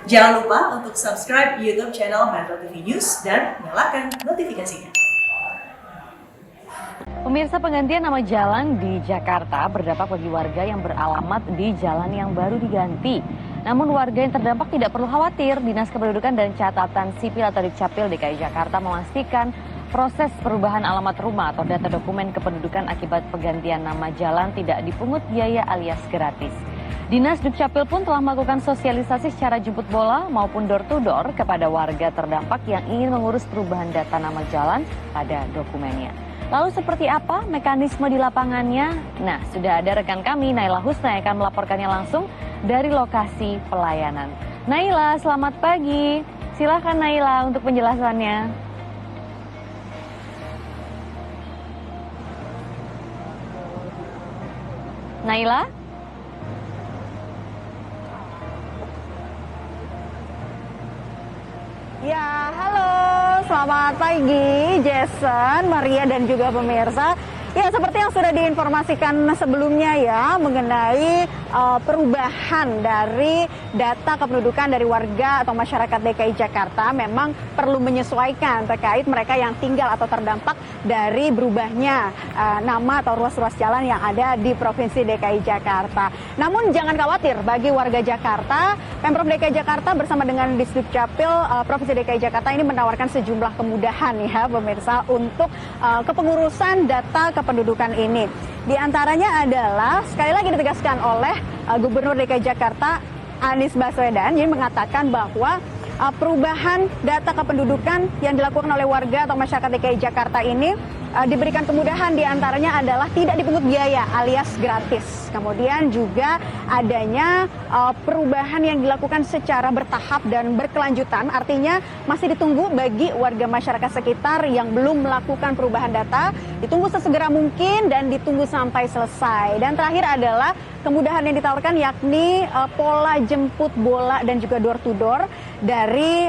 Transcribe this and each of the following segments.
Jangan lupa untuk subscribe YouTube channel Metro TV News dan nyalakan notifikasinya. Pemirsa, penggantian nama jalan di Jakarta berdampak bagi warga yang beralamat di jalan yang baru diganti. Namun warga yang terdampak tidak perlu khawatir. Dinas Kependudukan dan Catatan Sipil atau Dukcapil DKI Jakarta memastikan proses perubahan alamat rumah atau data dokumen kependudukan akibat penggantian nama jalan tidak dipungut biaya alias gratis. Dinas Dukcapil pun telah melakukan sosialisasi secara jemput bola maupun door to door kepada warga terdampak yang ingin mengurus perubahan data nama jalan pada dokumennya. Lalu seperti apa mekanisme di lapangannya? Nah, sudah ada rekan kami Naila Husna yang akan melaporkannya langsung dari lokasi pelayanan. Naila, selamat pagi. Silakan Naila untuk penjelasannya. Naila? Ya, halo, selamat pagi Jason, Maria dan juga pemirsa. Ya, seperti yang sudah diinformasikan sebelumnya ya, mengenai perubahan dari data kependudukan dari warga atau masyarakat DKI Jakarta memang perlu menyesuaikan terkait mereka yang tinggal atau terdampak dari berubahnya nama atau ruas-ruas jalan yang ada di Provinsi DKI Jakarta. Namun jangan khawatir bagi warga Jakarta, Pemprov DKI Jakarta bersama dengan Disdukcapil Provinsi DKI Jakarta ini menawarkan sejumlah kemudahan ya pemirsa untuk kepengurusan data kependudukan ini. Di antaranya adalah sekali lagi ditegaskan oleh Gubernur DKI Jakarta Anies Baswedan, yang mengatakan bahwa perubahan data kependudukan yang dilakukan oleh warga atau masyarakat DKI Jakarta ini diberikan kemudahan, di antaranya adalah tidak dipungut biaya alias gratis. Kemudian juga adanya perubahan yang dilakukan secara bertahap dan berkelanjutan, artinya masih ditunggu bagi warga masyarakat sekitar yang belum melakukan perubahan data, ditunggu sesegera mungkin dan ditunggu sampai selesai. Dan terakhir adalah kemudahan yang ditawarkan yakni pola jemput bola dan juga door to door dari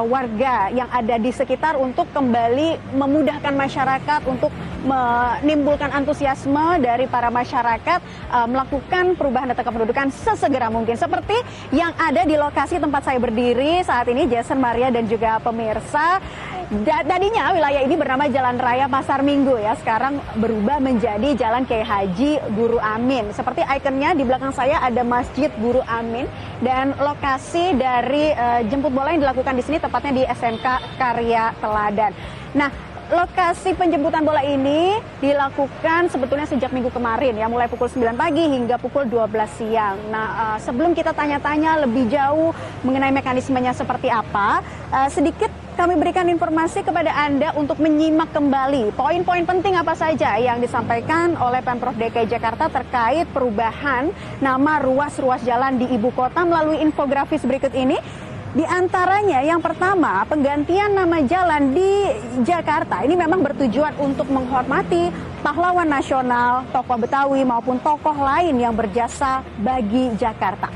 warga yang ada di sekitar untuk kembali memudahkan masyarakat untuk menimbulkan antusiasme dari para masyarakat melakukan perubahan data kependudukan sesegera mungkin. Seperti yang ada di lokasi tempat saya berdiri saat ini, Jason, Maria dan juga pemirsa. Tadinya wilayah ini bernama Jalan Raya Pasar Minggu ya, sekarang berubah menjadi Jalan Kiai Haji Guru Amin. Seperti ikonnya di belakang saya ada Masjid Guru Amin, dan lokasi dari jemput bola yang dilakukan di sini tepatnya di SMK Karya Teladan. Nah, lokasi penjemputan bola ini dilakukan sebetulnya sejak minggu kemarin ya, mulai pukul 9 pagi hingga pukul 12 siang. Nah, sebelum kita tanya-tanya lebih jauh mengenai mekanismenya seperti apa, sedikit kami berikan informasi kepada Anda untuk menyimak kembali poin-poin penting apa saja yang disampaikan oleh Pemprov DKI Jakarta terkait perubahan nama ruas-ruas jalan di ibu kota melalui infografis berikut ini. Di antaranya yang pertama, penggantian nama jalan di Jakarta ini memang bertujuan untuk menghormati pahlawan nasional, tokoh Betawi maupun tokoh lain yang berjasa bagi Jakarta.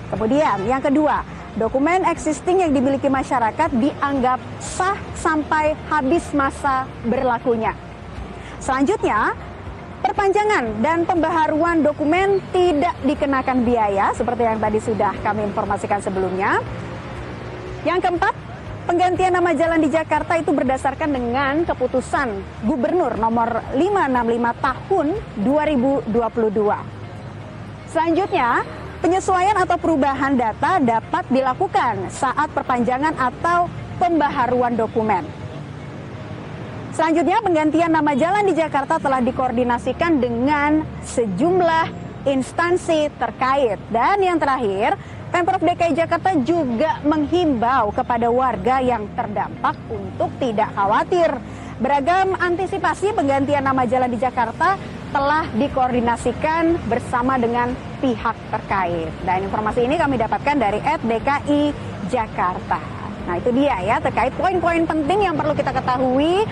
Kemudian yang kedua, dokumen existing yang dimiliki masyarakat dianggap sah sampai habis masa berlakunya. Selanjutnya, perpanjangan dan pembaharuan dokumen tidak dikenakan biaya seperti yang tadi sudah kami informasikan sebelumnya. Yang keempat, penggantian nama jalan di Jakarta itu berdasarkan dengan keputusan Gubernur nomor 565 tahun 2022. Selanjutnya, penyesuaian atau perubahan data dapat dilakukan saat perpanjangan atau pembaharuan dokumen. Selanjutnya, penggantian nama jalan di Jakarta telah dikoordinasikan dengan sejumlah instansi terkait. Dan yang terakhir, Pemprov DKI Jakarta juga menghimbau kepada warga yang terdampak untuk tidak khawatir. Beragam antisipasi penggantian nama jalan di Jakarta telah dikoordinasikan bersama dengan pihak terkait. Dan informasi ini kami dapatkan dari @DKI Jakarta. Nah itu dia ya, terkait poin-poin penting yang perlu kita ketahui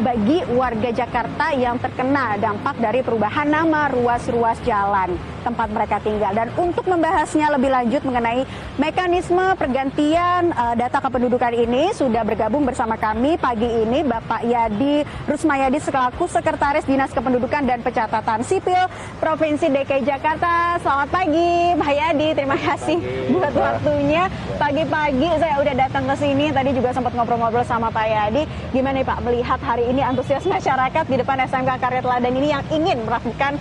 bagi warga Jakarta yang terkena dampak dari perubahan nama ruas-ruas jalan tempat mereka tinggal. Dan untuk membahasnya lebih lanjut mengenai mekanisme pergantian data kependudukan ini, sudah bergabung bersama kami pagi ini Bapak Yadi Rusmayadi selaku Sekretaris Dinas Kependudukan dan Pencatatan Sipil Provinsi DKI Jakarta. Selamat pagi Pak Yadi, terima kasih buat waktunya. Pagi-pagi saya udah datang ke sini, tadi juga sempat ngobrol-ngobrol sama Pak Yadi. Gimana nih Pak melihat hari ini antusias masyarakat di depan SMK Karya Teladan ini yang ingin melakukan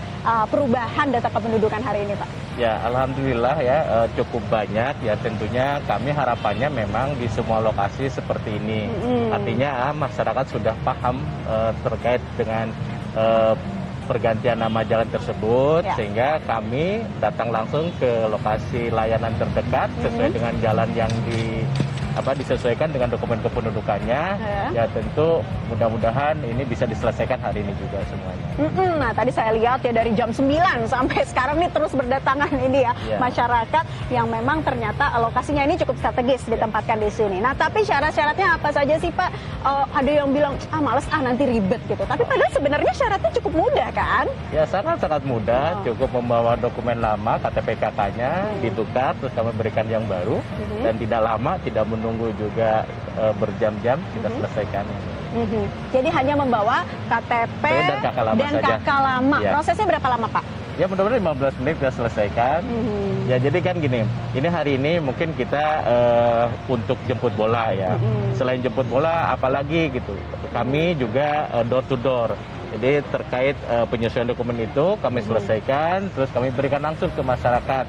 perubahan data kependudukan hari ini Pak? Ya, alhamdulillah ya cukup banyak ya, tentunya kami harapannya memang di semua lokasi seperti ini. Artinya masyarakat sudah paham terkait dengan pergantian nama jalan tersebut, sehingga kami datang langsung ke lokasi layanan terdekat sesuai dengan jalan yang disesuaikan dengan dokumen kependudukannya. Ya tentu mudah-mudahan ini bisa diselesaikan hari ini juga semuanya. Nah tadi saya lihat ya dari jam 9 sampai sekarang nih terus berdatangan ini ya masyarakat yang memang ternyata lokasinya ini cukup strategis ditempatkan di sini. Nah tapi syarat-syaratnya apa saja sih Pak? Ada yang bilang males nanti ribet gitu. Tapi padahal sebenarnya syaratnya cukup mudah kan? Ya sangat-sangat mudah, cukup membawa dokumen lama KTP KK-nya ditukar terus kami berikan yang baru dan tidak lama, tidak menunggu juga berjam-jam kita selesaikan. Jadi hanya membawa KTP dan KK lama. Ya. Prosesnya berapa lama Pak? Ya mudah-mudahan 15 menit kita selesaikan. Ya jadi kan gini, ini hari ini mungkin kita untuk jemput bola ya. Selain jemput bola apalagi gitu, kami juga door to door. Jadi terkait penyesuaian dokumen itu kami selesaikan, terus kami berikan langsung ke masyarakat.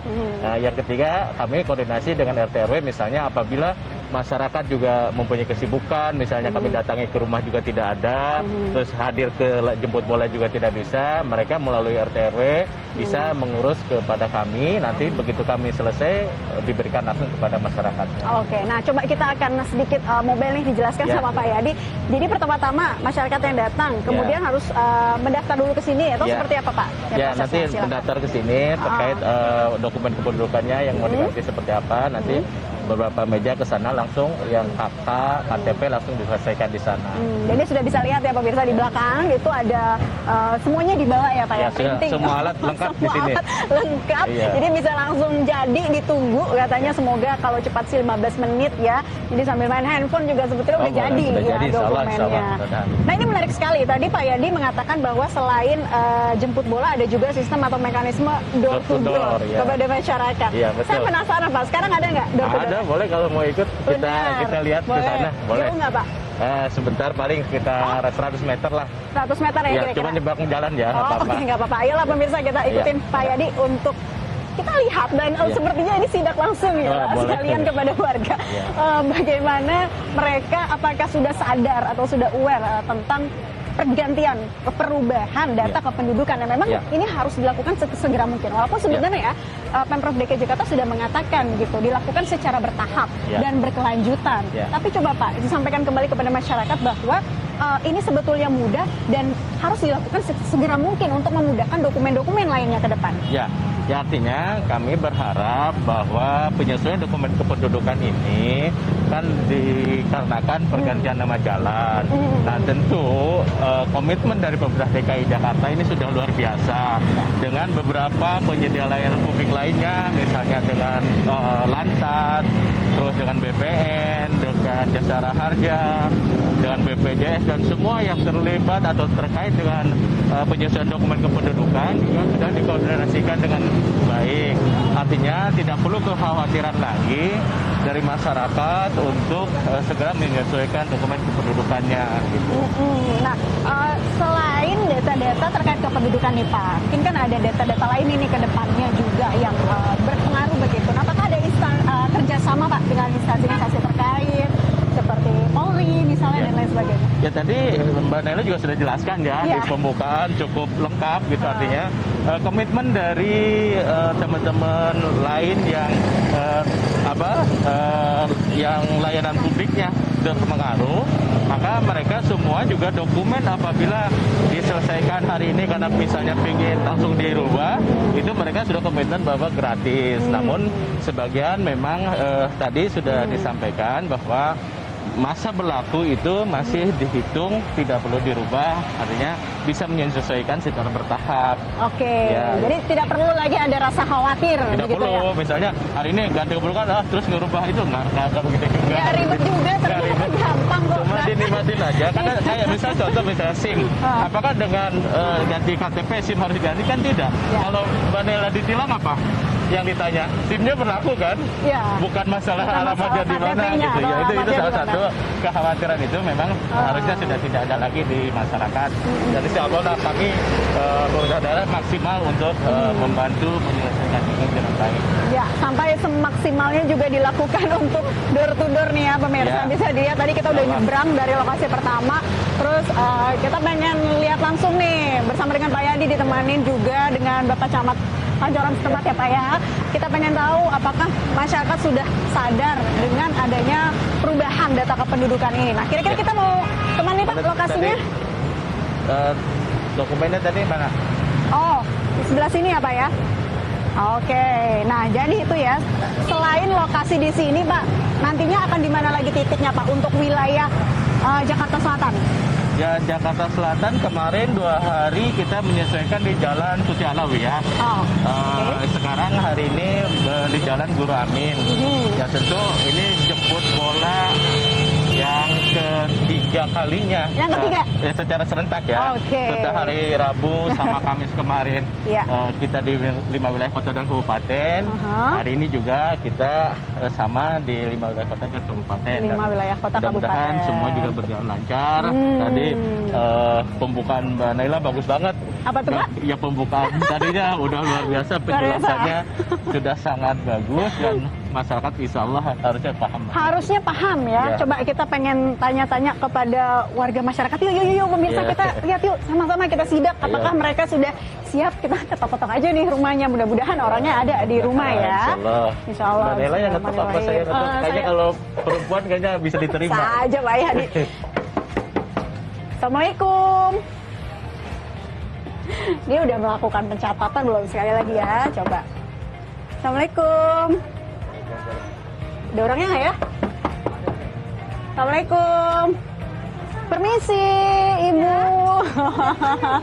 Nah, yang ketiga kami koordinasi dengan RT RW, misalnya apabila masyarakat juga mempunyai kesibukan, misalnya kami datangi ke rumah juga tidak ada, terus hadir ke jemput bola juga tidak bisa, mereka melalui RT RW bisa mengurus kepada kami, nanti begitu kami selesai diberikan langsung kepada masyarakat. Oke, nah coba kita akan sedikit mobile nih dijelaskan sama Pak Yadi. Jadi pertama-tama masyarakat yang datang, kemudian harus mendaftar dulu ke sini atau seperti apa Pak? Ya nanti mendaftar ke sini terkait dokumen kependudukannya yang mau diganti seperti apa, nanti beberapa meja ke sana langsung yang KK, KTP langsung diselesaikan di sana. Jadi sudah bisa lihat ya pemirsa di belakang itu ada semuanya dibawa ya Pak ya. Semua alat lengkap di sini. Lengkap. Jadi bisa langsung jadi, ditunggu katanya semoga kalau cepat sih 15 menit ya. Jadi sambil main handphone juga sebetulnya udah jadi ya dokumennya. Nah ini menarik sekali. Tadi Pak Yadi mengatakan bahwa selain jemput bola ada juga sistem atau mekanisme door to door kepada masyarakat. Saya penasaran Pak, sekarang ada nggak door to door? Ada, boleh kalau mau ikut kita lihat ke sana. Boleh. Jauh nggak Pak? Sebentar paling kita 100 meter lah. 100 meter ya kira-kira? Cuma nyebrang jalan ya. Oke, nggak apa-apa. Ayolah pemirsa kita ikutin Pak Yadi untuk kita lihat dan sepertinya ini sidak langsung ya sekalian kepada warga. Bagaimana mereka apakah sudah sadar atau sudah aware tentang pergantian perubahan data kependudukan yang memang ini harus dilakukan segera mungkin. Walaupun sebenarnya Pemprov DKI Jakarta sudah mengatakan gitu dilakukan secara bertahap dan berkelanjutan. Tapi coba Pak disampaikan kembali kepada masyarakat bahwa ini sebetulnya mudah dan harus dilakukan segera mungkin untuk memudahkan dokumen-dokumen lainnya ke depan. Ya artinya kami berharap bahwa penyesuaian dokumen kependudukan ini kan dikarenakan pergantian nama jalan. Nah tentu komitmen dari pemerintah DKI Jakarta ini sudah luar biasa dengan beberapa penyedia layanan publik lainnya, misalnya dengan Lantas, terus dengan BPN, dengan Jasara Harja, dengan BPJS dan semua yang terlibat atau terkait dengan penyesuaian dokumen kependudukan juga sudah dikoordinasikan dengan baik. Artinya tidak perlu kekhawatiran lagi dari masyarakat untuk segera menyesuaikan dokumen kependudukannya. Gitu. Nah, selain data-data terkait kependudukan nih Pak, mungkin kan ada data-data lain ini ke depannya juga yang berpengaruh begitu. Nah, apakah ada kerjasama Pak dengan instansi-instansi terkait seperti Polri misalnya dan lain sebagainya? Ya tadi Mbak Nela juga sudah jelaskan di pembukaan cukup lengkap gitu artinya komitmen dari teman-teman lain yang yang layanan publiknya berpengaruh, maka mereka semua juga dokumen apabila diselesaikan hari ini karena misalnya ingin langsung dirubah, itu mereka sudah komitmen bahwa gratis. Namun sebagian memang tadi sudah disampaikan bahwa masa berlaku itu masih dihitung tidak perlu dirubah, artinya bisa menyesuaikan secara bertahap. Oke, Ya. jadi tidak perlu lagi ada rasa khawatir. Tidak begitu perlu, ya? misalnya hari ini ganti keburukan, terus ngerubah itu nggak begitu juga. Ya ribet juga, Nggak ternyata ribet. gampang kok. Cuma dinikmatin aja, karena kayak misalnya contoh misalnya SIM, apakah dengan ganti KTP SIM harus diganti? Kan tidak. Ya. Kalau Mbak Nela ditilang apa? Yang ditanya, SIM-nya berlaku kan? Ya. Bukan masalah Bukan alamatnya masalah di mana KTP-nya gitu ya. atau Itu alamatnya salah di mana. satu kekhawatiran itu memang harusnya sudah tidak ada lagi di masyarakat. Dan insya Allah kami pemerintah daerah maksimal untuk membantu menyelesaikan ini dengan baik. Ya, sampai semaksimalnya juga dilakukan untuk door to door nih ya pemirsa. Ya. Bisa dilihat tadi kita udah nyebrang dari lokasi pertama. Terus kita pengen lihat langsung nih bersama dengan Pak Yadi, ditemanin juga dengan Bapak Camat Pancoran setempat ya Pak ya. Kita pengen tahu apakah masyarakat sudah sadar dengan adanya perubahan data kependudukan ini. Nah, kira-kira kita mau kemana nih Pak lokasinya? Dokumennya tadi mana? Oh, di sebelah sini ya Pak ya? Oke, nah jadi itu ya, selain lokasi di sini Pak, nantinya akan di mana lagi titiknya Pak untuk wilayah Jakarta Selatan? Ya, Jakarta Selatan kemarin 2 hari kita menyesuaikan di Jalan Suci Alawi ya. Oh, Sekarang hari ini di Jalan Guru Amin. Ya tentu ini jemput bola yang ketiga kalinya. Yang ketiga? Ya, secara serentak ya. Oke. Setelah hari Rabu sama Kamis kemarin Iya. kita di 5 wilayah kota dan kabupaten. Hari ini juga kita sama di 5 wilayah kota dan kabupaten. 5 Dan wilayah kota mudah-mudahan kabupaten. semua juga berjalan lancar. Tadi pembukaan Mbak Naila bagus banget. Apa tuh, Pak? Ya pembukaan tadinya udah luar biasa, penjelasannya sudah sangat bagus dan masyarakat insya Allah harusnya paham. Harusnya paham ya. Ya. Coba kita pengen tanya-tanya kepada warga masyarakat. Yuk pemirsa, Ya. kita lihat yuk sama-sama kita sidak. Apakah mereka sudah siap? Kita ketok-ketok aja nih rumahnya. Mudah-mudahan orangnya ada di rumah ya. Insya Allah. Insya Allah. Mbak Naila yang ngetok apa saya ngetok? Kayaknya kalau perempuan kayaknya bisa diterima. Saja Pak Yadi. Assalamualaikum. Dia udah melakukan pencatatan belum? Sekali lagi ya, coba. Assalamualaikum. Ada orangnya nggak ya? Assalamualaikum. Permisi, Ibu.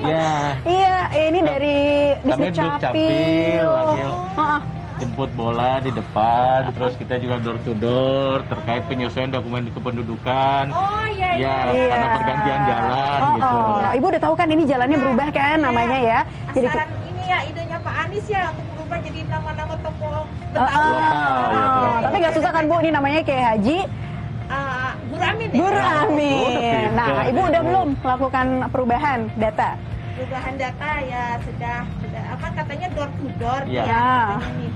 Ya. Iya, ini dari Kami Disduk Duk Capil. Capil, lagi Heeh. jemput bola di depan, terus kita juga door to door terkait penyesuaian dokumen kependudukan. Oh iya, Ya, Iya. karena pergantian jalan gitu. Ibu udah tahu kan ini jalannya berubah kan namanya ya. Jadi Asaran ini ya idenya Pak Anies ya untuk berubah jadi nama-nama tokoh Lokal, ya. tapi nggak susah kan Bu, ini namanya kayak Haji Guru Amin. Guru Amin. gitu. Nah, Ibu udah belum melakukan perubahan data? Perubahan data ya sudah apa katanya door to door Ya. Ya. Ini.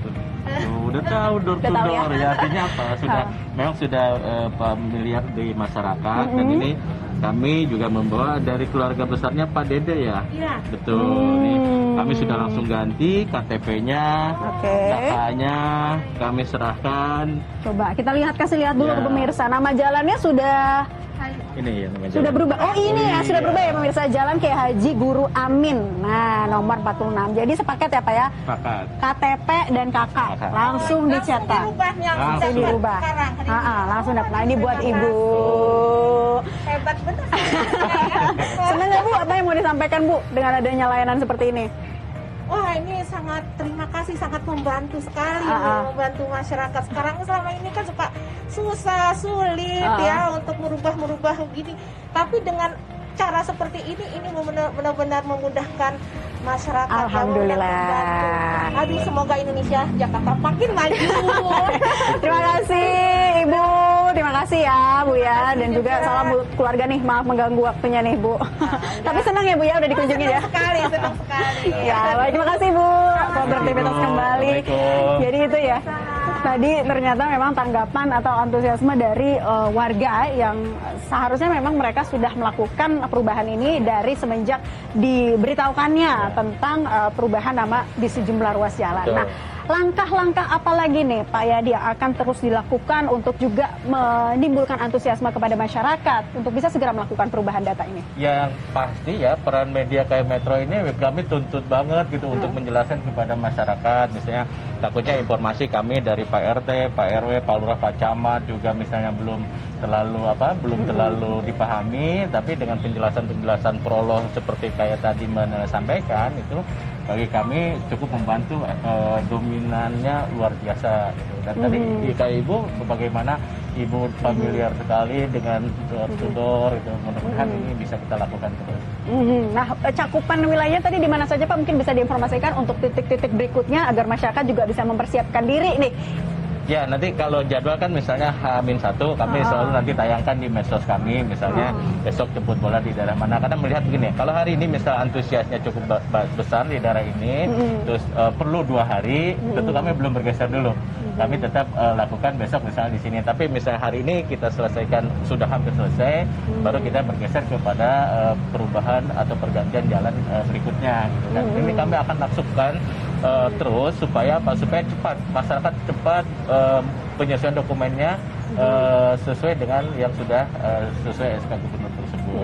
Udah tahu door to Udah tahu ya? door ya, artinya apa? Memang sudah familiar di masyarakat dan ini kami juga membawa dari keluarga besarnya Pak Dede ya. Iya. Betul. Nih, kami sudah langsung ganti KTP-nya, Oke. datanya kami serahkan. Coba kita kasih lihat dulu Ya. ke pemirsa. Nama jalannya sudah Ini ya namanya. sudah berubah. Oh ini ya, sudah iya. berubah ya pemirsa. Jalan Kiai Haji Guru Amin. Nah, nomor 46. Jadi sepaket ya Pak ya. Pakat. KTP dan KK KK. langsung dicetak. Dirubah yang Langsung sudah dirubah. sekarang. Hari ini. Langsung dapat. Nah, ini buat Ibu. Hebat benar. Senang nggak Bu? Apa yang mau disampaikan Bu dengan adanya layanan seperti ini? Wah ini sangat terima kasih, sangat membantu sekali, membantu masyarakat. Sekarang selama ini kan suka susah, sulit ya untuk merubah begini. Tapi dengan cara seperti ini benar-benar memudahkan masyarakat. Alhamdulillah. Aduh, semoga Indonesia, Jakarta makin maju. Terima kasih Ibu, terima kasih ya Bu ya, dan juga salam buat keluarga nih, maaf mengganggu waktunya nih Bu. Tapi senang ya Bu ya udah dikunjungi ya. Senang sekali. Ya, baik, terima kasih Bu. Selamat beraktivitas kembali. Assalamualaikum. Jadi itu ya. Tadi ternyata memang tanggapan atau antusiasme dari warga yang seharusnya memang mereka sudah melakukan perubahan ini dari semenjak diberitahukannya tentang perubahan nama di sejumlah ruas jalan. Betul. Nah, langkah-langkah apa lagi nih Pak Yadi yang akan terus dilakukan untuk juga menimbulkan antusiasme kepada masyarakat untuk bisa segera melakukan perubahan data ini? Yang pasti ya, peran media kayak Metro ini kami tuntut banget gitu untuk menjelaskan kepada masyarakat. Misalnya takutnya informasi kami dari Pak RT, Pak RW, Pak Lurah, Pak Camat juga misalnya belum terlalu dipahami, tapi dengan penjelasan prolog seperti kayak tadi sampaikan itu bagi kami cukup membantu, dominannya luar biasa gitu. Dan tadi kayak Ibu bagaimana Ibu familiar sekali dengan door itu, mudah-mudahan ini bisa kita lakukan terus. Nah, cakupan wilayahnya tadi di mana saja Pak, mungkin bisa diinformasikan untuk titik-titik berikutnya agar masyarakat juga bisa mempersiapkan diri nih. Ya, nanti kalau jadwal kan misalnya H-1 kami selalu nanti tayangkan di medsos kami, misalnya besok jemput bola di daerah mana. Karena melihat begini, kalau hari ini misal antusiasnya cukup besar di daerah ini, terus perlu 2 hari, tentu kami belum bergeser dulu. Kami tetap lakukan besok misalnya di sini. Tapi misalnya hari ini kita selesaikan, sudah hampir selesai, baru kita bergeser kepada perubahan atau pergantian jalan berikutnya. Gitu kan. Ini kami akan langsungkan terus supaya cepat, masyarakat cepat penyesuaian dokumennya sesuai dengan yang sudah sesuai SK Gubernur tersebut.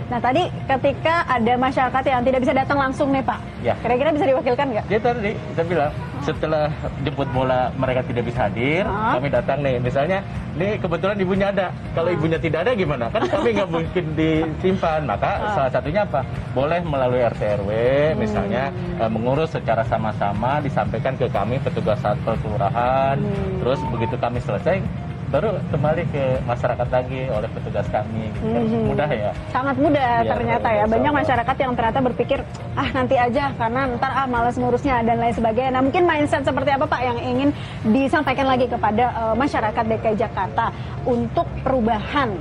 Nah tadi ketika ada masyarakat yang tidak bisa datang langsung nih Pak, Ya. kira-kira bisa diwakilkan nggak? Dia tadi kita bilang setelah jemput bola mereka tidak bisa hadir, kami datang nih, misalnya nih kebetulan ibunya ada, kalau ibunya tidak ada gimana? Kan kami nggak mungkin disimpan, maka salah satunya apa? Boleh melalui RT RW misalnya mengurus secara sama-sama, disampaikan ke kami petugas satpol kelurahan, terus begitu kami selesai baru kembali ke masyarakat lagi oleh petugas kami. Kan mudah ya. Sangat mudah Iya, ternyata ya. Banyak masyarakat yang ternyata berpikir nanti aja karena ntar malas ngurusnya dan lain sebagainya. Nah mungkin mindset seperti apa Pak yang ingin disampaikan lagi kepada masyarakat DKI Jakarta untuk perubahan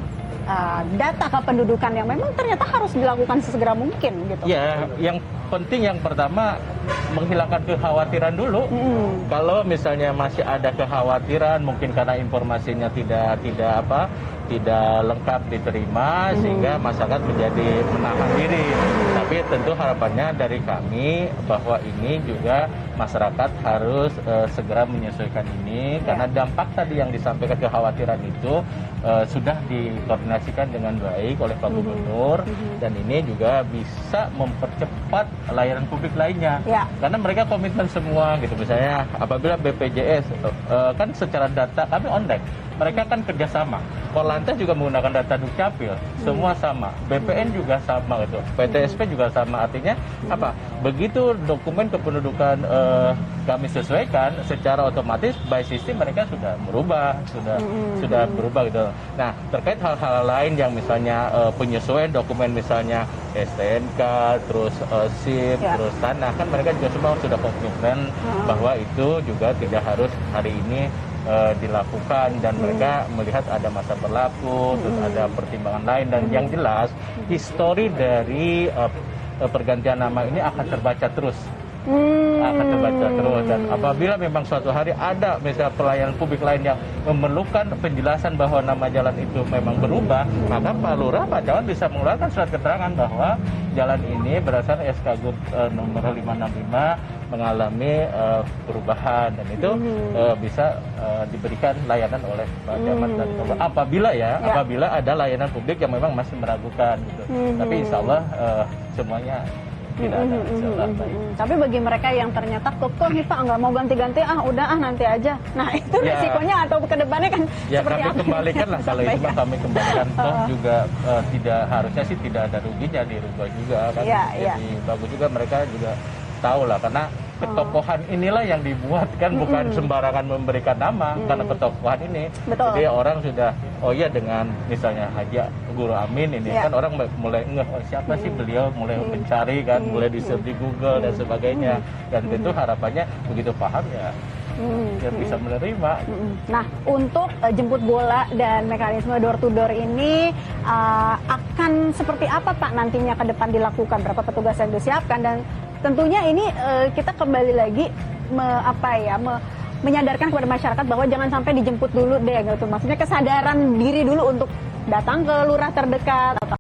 data kependudukan yang memang ternyata harus dilakukan sesegera mungkin gitu. Ya, yang penting yang pertama menghilangkan kekhawatiran dulu. Kalau misalnya masih ada kekhawatiran, mungkin karena informasinya tidak lengkap diterima, sehingga masyarakat menjadi menahan diri. Tapi tentu harapannya dari kami bahwa ini juga masyarakat harus segera menyesuaikan ini, karena dampak tadi yang disampaikan kekhawatiran itu sudah dikoordinasikan dengan baik oleh Pak Gubernur, dan ini juga bisa mempercepat layanan publik lainnya. Karena mereka komitmen semua gitu, misalnya apabila BPJS kan secara data kami online, mereka kan kerjasama. Korlantas juga menggunakan data Dukcapil, semua sama. BPN juga sama gitu, PTSP juga sama. Artinya apa? Begitu dokumen kependudukan kami sesuaikan, secara otomatis by system mereka sudah berubah gitu. Nah, terkait hal-hal lain yang misalnya penyesuaian dokumen misalnya STNK, terus SIP, terus tanah, kan mereka juga semua sudah komitmen bahwa itu juga tidak harus hari ini dilakukan, dan mereka melihat ada masa berlaku, terus ada pertimbangan lain, dan yang jelas histori dari pergantian nama ini akan terbaca terus. Dan apabila memang suatu hari ada misalnya pelayanan publik lain yang memerlukan penjelasan bahwa nama jalan itu memang berubah, maka Pak Lurah, Pak Camat bisa mengeluarkan surat keterangan bahwa jalan ini berdasarkan SK nomor 565 mengalami perubahan, dan itu bisa diberikan layanan oleh Pak Camat dan apabila ada layanan publik yang memang masih meragukan gitu. Tapi insya Allah semuanya tidak ada, Tapi bagi mereka yang ternyata kekeh nih Pak, nggak mau ganti-ganti, udah nanti aja. Nah itu resikonya atau kedepannya kan seperti kami apa? kembalikan lah kalau itu kami kembalikan. Toh juga tidak harusnya sih tidak ada ruginya, dirubah juga kan. Jadi bagus juga, mereka juga tahu lah, karena ketokohan inilah yang dibuat kan, bukan sembarangan memberikan nama, karena ketokohan ini. Jadi orang sudah, dengan misalnya Haji Guru Amin ini kan orang mulai siapa sih beliau, mulai mencari kan, mulai di-search di Google dan sebagainya, dan tentu harapannya begitu paham ya bisa menerima. Nah, untuk jemput bola dan mekanisme door to door ini akan seperti apa Pak nantinya ke depan dilakukan? Berapa petugas yang disiapkan? Dan tentunya ini kita kembali lagi menyadarkan kepada masyarakat bahwa jangan sampai dijemput dulu deh gitu. Maksudnya kesadaran diri dulu untuk datang ke lurah terdekat atau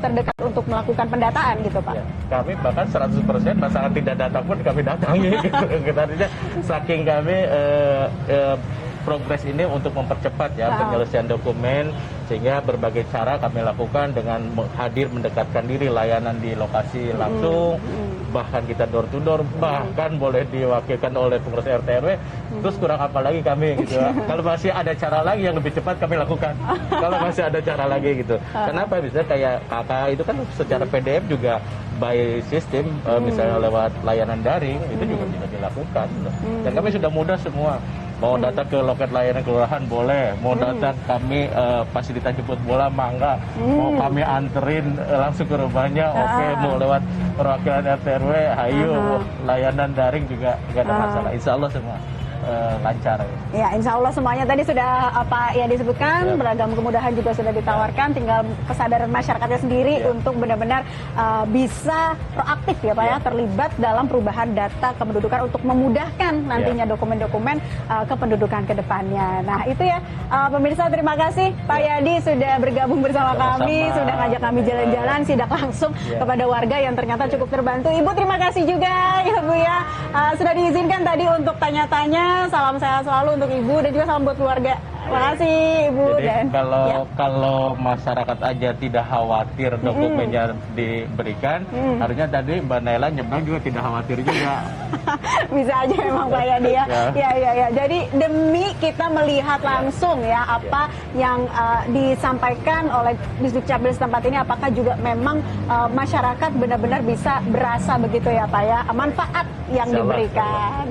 terdekat untuk melakukan pendataan gitu Pak? Ya, kami bahkan 100% pasangan tidak datang pun kami datangi gitu. Artinya saking kami progres ini untuk mempercepat ya penyelesaian dokumen, sehingga berbagai cara kami lakukan dengan hadir mendekatkan diri, layanan di lokasi langsung, bahkan kita door to door, bahkan boleh diwakilkan oleh pengurus RT RW. Terus kurang apa lagi kami gitu ya. Kalau masih ada cara lagi yang lebih cepat kami lakukan. Kalau masih ada cara lagi gitu. Kenapa? Misalnya kayak kakak itu kan secara PDF juga by system, misalnya lewat layanan daring itu juga bisa dilakukan. Dan kami sudah mudah semua. Mau datang ke loket layanan kelurahan boleh, mau datang kami fasilitas jemput bola mangga, mau kami anterin langsung ke rumahnya, oke, mau lewat perwakilan RT RW, hayu, layanan daring juga nggak ada masalah, insya Allah semua lancar. Ya, insya Allah semuanya tadi sudah apa ya disebutkan, beragam kemudahan juga sudah ditawarkan, tinggal kesadaran masyarakatnya sendiri untuk benar-benar bisa proaktif ya Pak ya, terlibat dalam perubahan data kependudukan untuk memudahkan nantinya dokumen-dokumen kependudukan ke depannya. Nah itu ya pemirsa, terima kasih Pak Yadi sudah bergabung bersama kami, sudah ngajak kami jalan-jalan, sidak langsung kepada warga yang ternyata cukup terbantu. Ibu terima kasih juga ya Bu ya, sudah diizinkan tadi untuk tanya-tanya. Salam sehat selalu untuk Ibu dan juga salam buat keluarga. Terima kasih Ibu. Jadi dan kalau masyarakat aja tidak khawatir dokumennya diberikan, harusnya tadi Mbak Naila nyebrang juga tidak khawatir juga. Bisa aja memang Pak Yadi ya. Ya. Jadi demi kita melihat langsung ya apa yang disampaikan oleh Disdukcapil setempat ini, apakah juga memang masyarakat benar-benar bisa berasa begitu ya Pak ya, manfaat yang diberikan.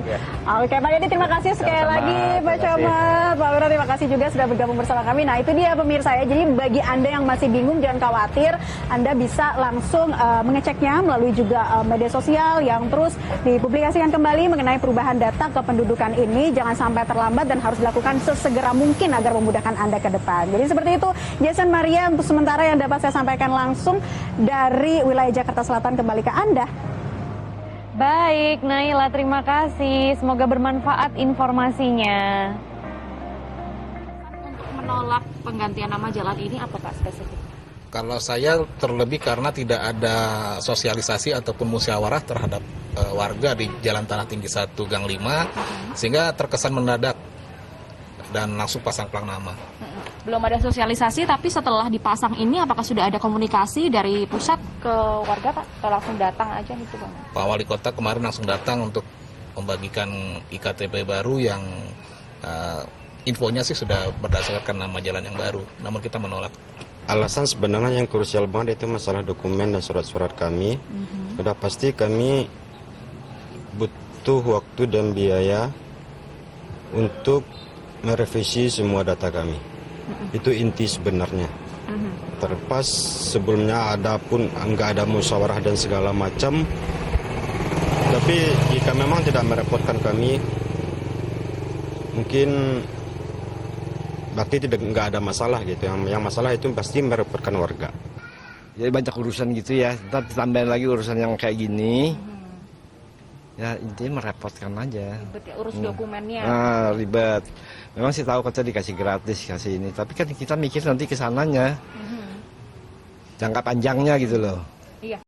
Oke Pak Yadi, terima kasih sekali lagi Pak Camat, Pak Wira, terima kasih juga sudah bergabung bersama kami. Nah itu dia pemirsa ya, jadi bagi Anda yang masih bingung jangan khawatir, Anda bisa langsung mengeceknya melalui juga media sosial yang terus dipublikasikan kembali mengenai perubahan data kependudukan ini. Jangan sampai terlambat dan harus dilakukan sesegera mungkin agar memudahkan Anda ke depan. Jadi seperti itu Jason Maria untuk sementara yang dapat saya sampaikan langsung dari wilayah Jakarta Selatan, kembali ke Anda. Baik, Naila, terima kasih. Semoga bermanfaat informasinya. Untuk menolak penggantian nama jalan ini apa Pak spesifik? Kalau saya terlebih karena tidak ada sosialisasi ataupun musyawarah terhadap warga di Jalan Tanah Tinggi 1 Gang 5, sehingga terkesan mendadak dan langsung pasang plang nama. Belum ada sosialisasi, tapi setelah dipasang ini apakah sudah ada komunikasi dari pusat ke warga Pak? Atau langsung datang aja gitu Bang? Pak Wali Kota kemarin langsung datang untuk membagikan IKTP baru yang infonya sih sudah berdasarkan nama jalan yang baru, namun kita menolak. Alasan sebenarnya yang krusial banget itu masalah dokumen dan surat-surat kami. Sudah pasti kami butuh waktu dan biaya untuk merevisi semua data kami. Itu inti sebenarnya. Terlepas sebelumnya ada pun nggak ada musyawarah dan segala macam. Tapi jika memang tidak merepotkan kami, mungkin berarti nggak ada masalah gitu. Yang masalah itu pasti merepotkan warga. Jadi banyak urusan gitu ya. Ntar tambahin lagi urusan yang kayak gini. Ya intinya merepotkan aja. Ribet ya, urus dokumennya. Ribet. Memang sih tahu kita dikasih gratis, kasih ini. Tapi kan kita mikir nanti kesananya. Jangka panjangnya gitu loh.